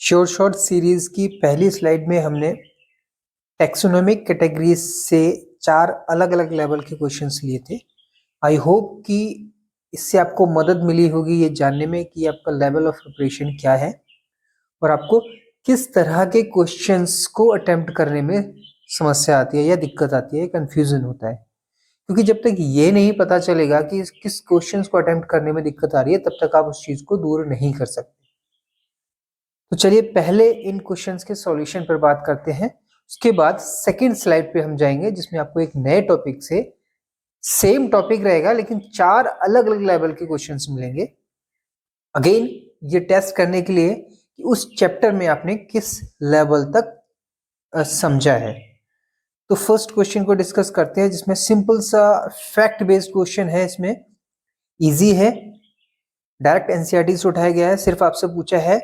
Short series की पहली slide में हमने टेक्सोनोमिक कैटेगरीज से 4 अलग अलग लेवल के क्वेश्चंस लिए थे। आई होप कि इससे आपको मदद मिली होगी ये जानने में कि आपका लेवल ऑफ प्रिपरेशन क्या है और आपको किस तरह के क्वेश्चंस को अटेम्प्ट करने में समस्या आती है या दिक्कत आती है, कंफ्यूजन होता है। क्योंकि जब तक ये नहीं पता चलेगा कि किस क्वेश्चंस को अटेम्प्ट करने में दिक्कत आ रही है, तब तक आप उस चीज को दूर नहीं कर सकते। तो चलिए पहले इन क्वेश्चंस के सॉल्यूशन पर बात करते हैं। उसके बाद सेकंड स्लाइड पे हम जाएंगे जिसमें आपको एक नए टॉपिक से सेम टॉपिक रहेगा लेकिन 4 अलग अलग लेवल के क्वेश्चंस मिलेंगे। अगेन ये टेस्ट करने के लिए कि उस चैप्टर में आपने किस लेवल तक समझा है। तो फर्स्ट क्वेश्चन को डिस्कस करते हैं जिसमें सिंपल सा फैक्ट बेस्ड क्वेश्चन है। इसमें इजी है, डायरेक्ट एनसीईआरटी से उठाया गया है। सिर्फ आपसे पूछा है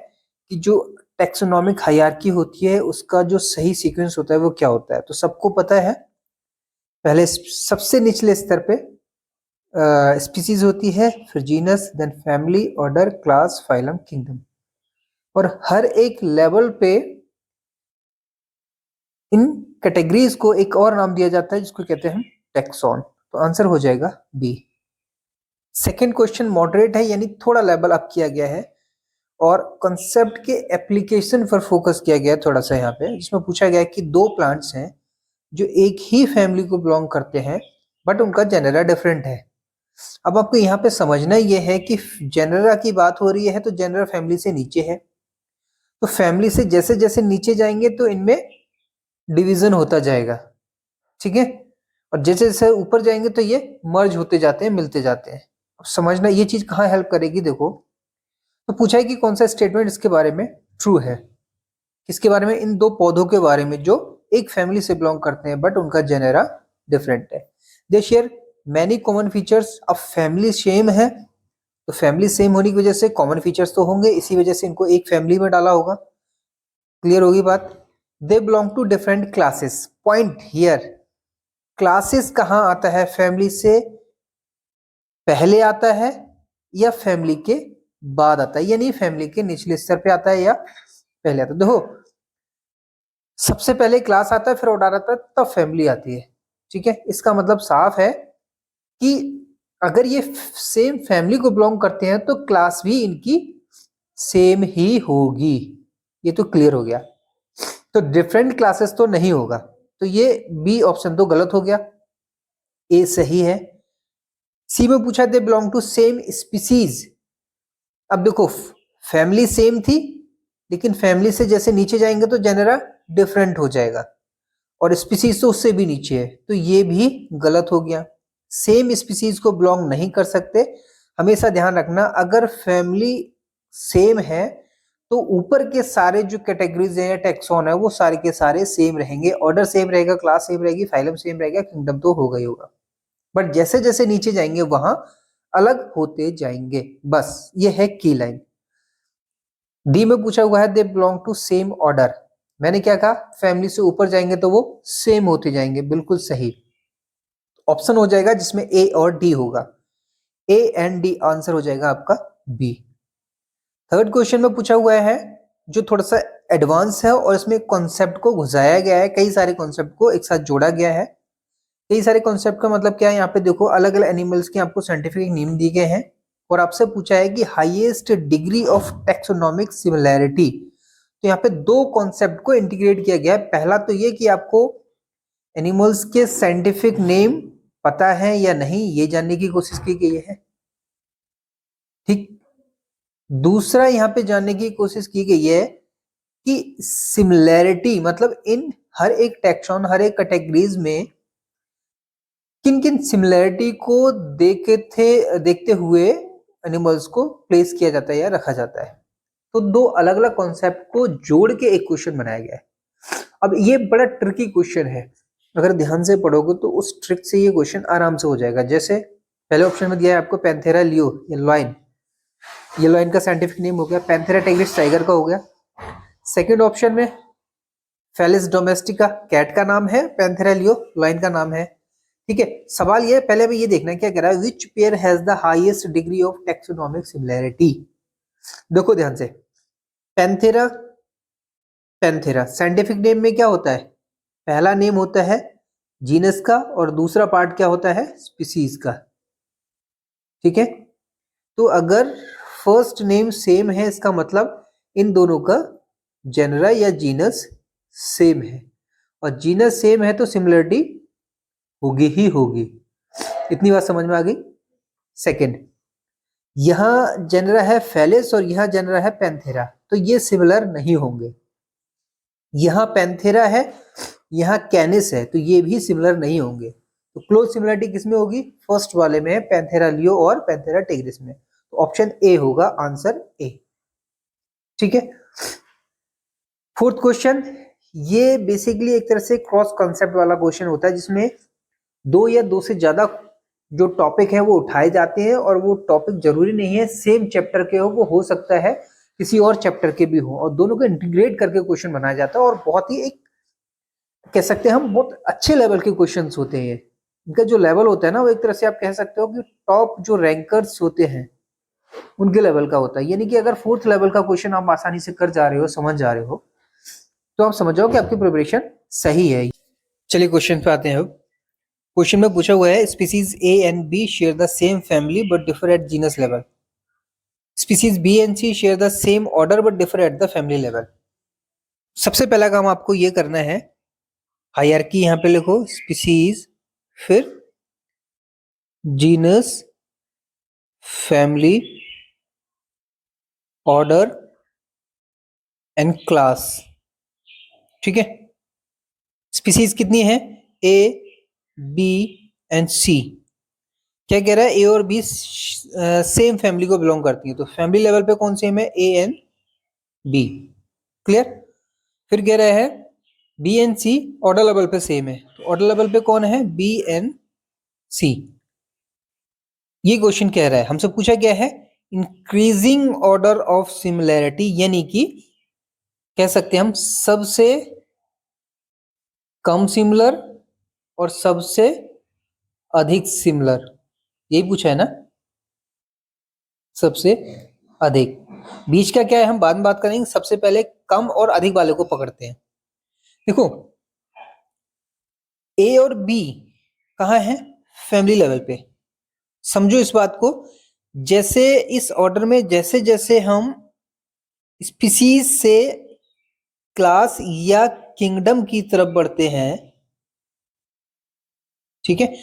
कि जो टेक्सोनोमिक हायरार्की होती है उसका जो सही सीक्वेंस होता है वो क्या होता है। तो सबको पता है, पहले सबसे निचले स्तर पे स्पीसीज होती है, फिर genus, then family, order, class, phylum, kingdom. और हर एक लेवल पे इन कैटेगरीज को एक और नाम दिया जाता है जिसको कहते हैं टेक्सॉन। तो आंसर हो जाएगा बी। सेकेंड क्वेश्चन मॉडरेट है, यानी थोड़ा लेवल अप किया गया है और कॉन्सेप्ट के एप्लीकेशन पर फोकस किया गया है थोड़ा सा यहाँ पे। जिसमें पूछा गया है कि 2 प्लांट्स हैं जो एक ही फैमिली को बिलोंग करते हैं बट उनका जेनरा डिफरेंट है। अब आपको यहाँ पे समझना ये है कि जेनरा की बात हो रही है तो जेनरा फैमिली से नीचे है, तो फैमिली से जैसे जैसे नीचे जाएंगे तो इनमें डिवीजन होता जाएगा, ठीक है। और जैसे जैसे ऊपर जाएंगे तो ये मर्ज होते जाते हैं, मिलते जाते हैं। अब समझना ये चीज कहाँ हेल्प करेगी, देखो। तो पूछा है कि कौन सा स्टेटमेंट इसके बारे में ट्रू है, किसके बारे में, इन 2 पौधों के बारे में जो एक फैमिली से बिलोंग करते हैं बट उनका जेनेरा डिफरेंट है। दे शेयर मैनी कॉमन फीचर्स। अब फैमिली सेम है तो फैमिली सेम होने की वजह से कॉमन फीचर्स तो होंगे, इसी वजह से इनको एक फैमिली में डाला होगा। क्लियर होगी बात। They belong to different classes. Point here, classes कहाँ आता है, फैमिली से पहले आता है या फैमिली के बाद आता है, यानी फैमिली के निचले स्तर पे आता है या पहले आता है। देखो सबसे पहले क्लास आता है, फिर ऑर्डर आता है, तब फैमिली आती है, ठीक है। इसका मतलब साफ है कि अगर ये सेम फैमिली को बिलोंग करते हैं तो क्लास भी इनकी सेम ही होगी। ये तो क्लियर हो गया। तो डिफरेंट क्लासेस तो नहीं होगा, तो ये बी ऑप्शन तो गलत हो गया, ए सही है। सी में पूछा they belong to same species. अब देखो फैमिली सेम थी लेकिन फैमिली से जैसे नीचे जाएंगे तो जेनरा डिफरेंट हो जाएगा और स्पीसीज तो उससे भी नीचे है, तो ये भी गलत हो गया। सेम स्पीसीज को बिलोंग नहीं कर सकते। हमेशा ध्यान रखना, अगर फैमिली सेम है तो ऊपर के सारे जो कैटेगरीज है, टेक्सॉन है, वो सारे के सारे सेम रहेंगे। ऑर्डर सेम रहेगा, क्लास सेम रहेगी, फाइलम सेम रहेगा, किंगडम तो होगा ही होगा। बट जैसे जैसे नीचे जाएंगे वहां अलग होते जाएंगे, बस ये है की लाइन। डी में पूछा हुआ है they belong to same order. मैंने क्या कहा, फैमिली से ऊपर जाएंगे तो वो सेम होते जाएंगे, बिल्कुल सही। ऑप्शन हो जाएगा जिसमें ए और डी होगा, ए एंड डी आंसर हो जाएगा आपका बी। थर्ड क्वेश्चन में पूछा हुआ है जो थोड़ा सा एडवांस है और इसमें कॉन्सेप्ट को घुसाया गया है, कई सारे कॉन्सेप्ट को एक साथ जोड़ा गया है। कई सारे कॉन्सेप्ट का मतलब क्या है, यहाँ पे देखो अलग अलग एनिमल्स के आपको साइंटिफिक नेम दिए गए हैं और आपसे पूछा है कि highest degree of taxonomic similarity. तो यहाँ पे 2 कॉन्सेप्ट को इंटीग्रेट किया गया है। पहला तो ये कि आपको एनिमल्स के साइंटिफिक नेम पता है या नहीं, ये जानने की कोशिश की गई है, ठीक। दूसरा यहाँ पे जानने की कोशिश की गई है कि सिमिलैरिटी मतलब इन हर एक टेक्सॉन, हर एक कैटेगरीज में किन किन सिमिलैरिटी को देखते हुए एनिमल्स को प्लेस किया जाता है या रखा जाता है। तो 2 अलग अलग कॉन्सेप्ट को जोड़ के एक क्वेश्चन बनाया गया है। अब ये बड़ा ट्रिकी क्वेश्चन है, अगर ध्यान से पढ़ोगे तो उस ट्रिक से ये क्वेश्चन आराम से हो जाएगा। जैसे पहले ऑप्शन में दिया है आपको पैंथेरा लियो या लॉइन, ये लॉइन का साइंटिफिक नेम हो गया। पैंथेरा टिग्रिस टाइगर का हो गया। सेकंड ऑप्शन में फेलिस डोमेस्टिका कैट का नाम है, पैंथेरा लियो लॉइन का नाम है, ठीक है। सवाल ये पहले हमें ये देखना क्या कह रहा है, which pair has the highest degree of taxonomic similarity. देखो ध्यान से, पैंथेरा पैंथेरा। साइंटिफिक नेम में क्या होता है, पहला नेम होता है जीनस का और दूसरा पार्ट क्या होता है, स्पीसीज का। ठीक है, तो अगर फर्स्ट नेम सेम है इसका मतलब इन दोनों का जेनरा या जीनस सेम है, और जीनस सेम है तो सिमिलरिटी होगी ही होगी। इतनी बात समझ में आ गई। सेकंड, यहां जेनरा है फेलिस और यहां जेनरा है पैंथेरा, तो ये सिमिलर नहीं होंगे। यहां पैंथेरा है, यहां कैनिस है, तो ये भी सिमिलर नहीं होंगे। तो क्लोज सिमिलरिटी किसमें होगी, फर्स्ट वाले में, पैंथेरा लियो और पैंथेरा टिग्रिस में। तो ऑप्शन ए होगा आंसर ए। ठीक है, फोर्थ क्वेश्चन, ये बेसिकली एक तरह से क्रॉस कॉन्सेप्ट वाला क्वेश्चन होता है जिसमें दो या दो से ज्यादा जो टॉपिक है वो उठाए जाते हैं, और वो टॉपिक जरूरी नहीं है सेम चैप्टर के हो, वो हो सकता है किसी और चैप्टर के भी हो, और दोनों को इंटीग्रेट करके क्वेश्चन बनाया जाता है, और बहुत ही एक कह सकते हैं हम बहुत अच्छे लेवल के क्वेश्चंस होते हैं। इनका जो लेवल होता है ना, वो एक तरह से आप कह सकते हो कि टॉप जो रैंकर्स होते हैं उनके लेवल का होता है। यानी कि अगर फोर्थ लेवल का क्वेश्चन आप आसानी से कर जा रहे हो, समझ जा रहे हो, तो आप समझ जाओ कि आपकी प्रिपरेशन सही है। चलिए क्वेश्चन पे आते हैं। अब क्वेश्चन में पूछा हुआ है species A and B share the same family but differ at genus level. Species B and C share the same order but differ at the family level. सबसे पहला काम आपको ये करना है, हायरार्की यहां पे लिखो, स्पीसीज, फिर genus, family, order and class. ठीक है, स्पीसीज कितनी है, ए, बी एंड सी। क्या कह रहा है, ए और बी सेम फैमिली को बिलोंग करती है, तो फैमिली लेवल पे कौन सेम है, ए एंड बी। क्लियर। फिर कह रहा है B and C order level पे सेम है, तो ऑर्डर लेवल पे कौन है, बी एंड सी। ये क्वेश्चन कह रहा है, हमसे पूछा क्या है, इंक्रीजिंग ऑर्डर ऑफ सिमिलैरिटी, यानी कि कह सकते हैं हम सबसे कम सिमिलर और सबसे अधिक सिमिलर, यही पूछा है ना, सबसे अधिक। बीच का क्या है हम बाद में बात करेंगे, सबसे पहले कम और अधिक वाले को पकड़ते हैं। देखो ए और बी कहाँ है, फैमिली लेवल पे। समझो इस बात को, जैसे इस ऑर्डर में जैसे जैसे हम स्पीसीज से क्लास या किंगडम की तरफ बढ़ते हैं, ठीक है,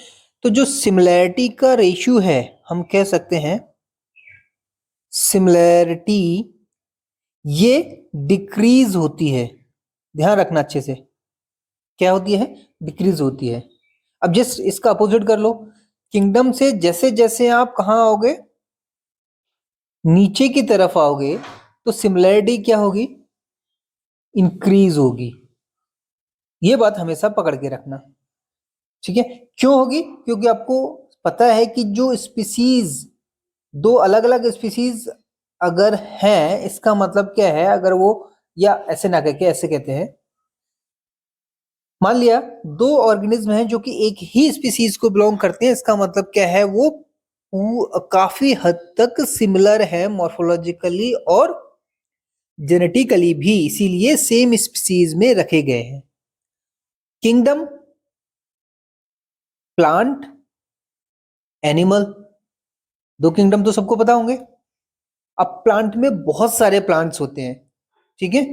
तो जो सिमिलैरिटी का रेशियो है, हम कह सकते हैं सिमिलैरिटी ये डिक्रीज होती है। ध्यान रखना अच्छे से, क्या होती है, डिक्रीज होती है। अब जस्ट इसका अपोजिट कर लो, किंगडम से जैसे जैसे आप कहां आओगे, नीचे की तरफ आओगे, तो सिमिलैरिटी क्या होगी, इंक्रीज होगी। ये बात हमेशा पकड़ के रखना। ठीक है, क्यों होगी, क्योंकि आपको पता है कि जो स्पीसीज, दो अलग अलग स्पीसीज अगर हैं, इसका मतलब क्या है, अगर वो, या ऐसे ना कहके ऐसे कहते हैं, मान लिया दो ऑर्गेनिज्म हैं जो कि एक ही स्पीसीज को बिलोंग करते हैं, इसका मतलब क्या है, वो काफी हद तक सिमिलर है मॉर्फोलॉजिकली और जेनेटिकली भी, इसीलिए सेम स्पीसीज में रखे गए हैं। किंगडम, प्लांट, एनिमल, दो किंगडम तो सबको पता होंगे। अब प्लांट में बहुत सारे प्लांट्स होते हैं, ठीक है,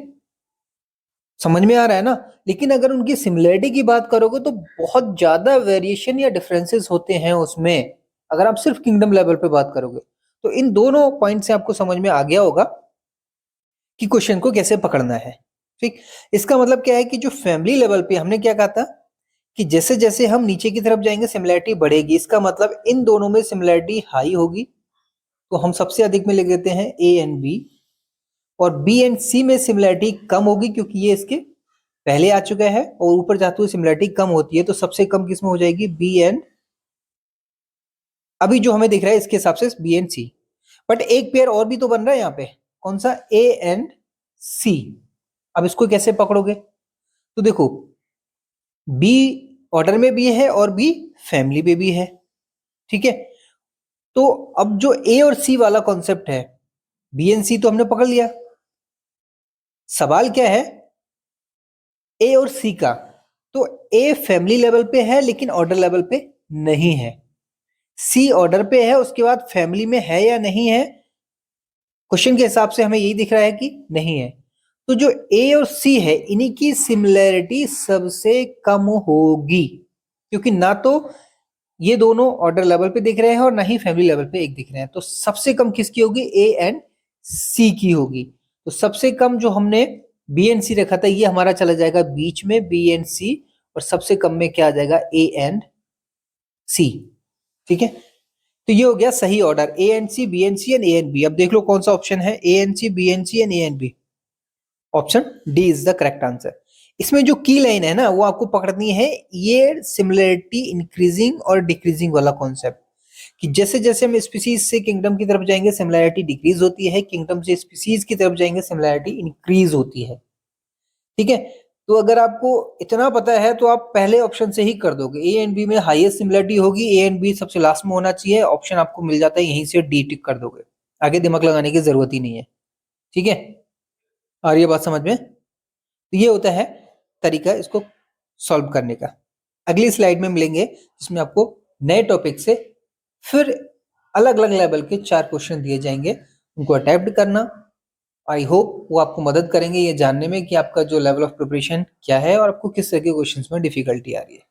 समझ में आ रहा है ना, लेकिन अगर उनकी सिमिलरिटी की बात करोगे तो बहुत ज्यादा वेरिएशन या डिफरेंसेस होते हैं उसमें, अगर आप सिर्फ किंगडम लेवल पे बात करोगे। तो इन दोनों पॉइंट से आपको समझ में आ गया होगा कि क्वेश्चन को कैसे पकड़ना है। ठीक, इसका मतलब क्या है कि जो फैमिली लेवल पे हमने क्या कहा था कि जैसे जैसे हम नीचे की तरफ जाएंगे सिमिलरिटी बढ़ेगी, इसका मतलब इन दोनों में सिमिलरिटी हाई होगी, तो हम सबसे अधिक में लिख देते हैं ए एंड बी, और बी एंड सी में सिमिलरिटी कम होगी क्योंकि ये इसके पहले आ चुका है, और ऊपर जाते हुए सिमिलरिटी कम होती है, तो सबसे कम किसमें हो जाएगी, बी एंड, अभी जो हमें दिख रहा है इसके हिसाब से बी एंड सी। बट एक पेयर और भी तो बन रहा है यहाँ पे, कौन सा, ए एंड सी। अब इसको कैसे पकड़ोगे, तो देखो बी ऑर्डर में भी है और बी फैमिली में भी है, ठीक है, तो अब जो ए और सी वाला कॉन्सेप्ट है, बी एंड सी तो हमने पकड़ लिया। सवाल क्या है ए और सी का, तो ए फैमिली लेवल पे है लेकिन ऑर्डर लेवल पे नहीं है, सी ऑर्डर पे है उसके बाद फैमिली में है या नहीं है, क्वेश्चन के हिसाब से हमें यही दिख रहा है कि नहीं है। तो जो ए और सी है इन्हीं की सिमिलैरिटी सबसे कम होगी, क्योंकि ना तो ये दोनों ऑर्डर लेवल पे दिख रहे हैं और ना ही फैमिली लेवल पे एक दिख रहे हैं, तो सबसे कम किसकी होगी, ए एंड सी की होगी। तो सबसे कम जो हमने बी एंड सी रखा था ये हमारा चला जाएगा बीच में, बी एंड सी, और सबसे कम में क्या आ जाएगा, ए एंड सी। ठीक है, तो ये हो गया सही order, A and C, B and C and A and B. अब देख लो कौन सा ऑप्शन है, A and C, B and C and A and B. Option D is the correct answer. इसमें जो की लाइन है ना वो आपको पकड़नी है, ये सिमिलरिटी इंक्रीजिंग और डिक्रीजिंग वाला कॉन्सेप्ट, कि जैसे जैसे हम स्पीसीज से किंगडम की तरफ जाएंगे सिमिलैरिटी डिक्रीज होती है, किंगडम से स्पीसीज की तरफ जाएंगे सिमिलैरिटी इंक्रीज होती है। ठीक है, तो अगर आपको इतना पता है तो आप पहले ऑप्शन से ही कर दोगे, ए एंड बी में हाईएस्ट सिमिलरिटी होगी, ए एंड बी सबसे लास्ट में होना चाहिए, ऑप्शन आपको मिल जाता है, यहीं से डी टिक कर दोगे, आगे दिमाग लगाने की जरूरत ही नहीं है। ठीक है, और ये बात समझ में, तो ये होता है तरीका इसको सॉल्व करने का। अगली स्लाइड में मिलेंगे जिसमें आपको नए टॉपिक से फिर अलग अलग लेवल के 4 क्वेश्चन दिए जाएंगे, उनको अटेम्प्ट करना। आई होप वो आपको मदद करेंगे ये जानने में कि आपका जो लेवल ऑफ प्रिपरेशन क्या है और आपको किस तरह के क्वेश्चंस में डिफिकल्टी आ रही है।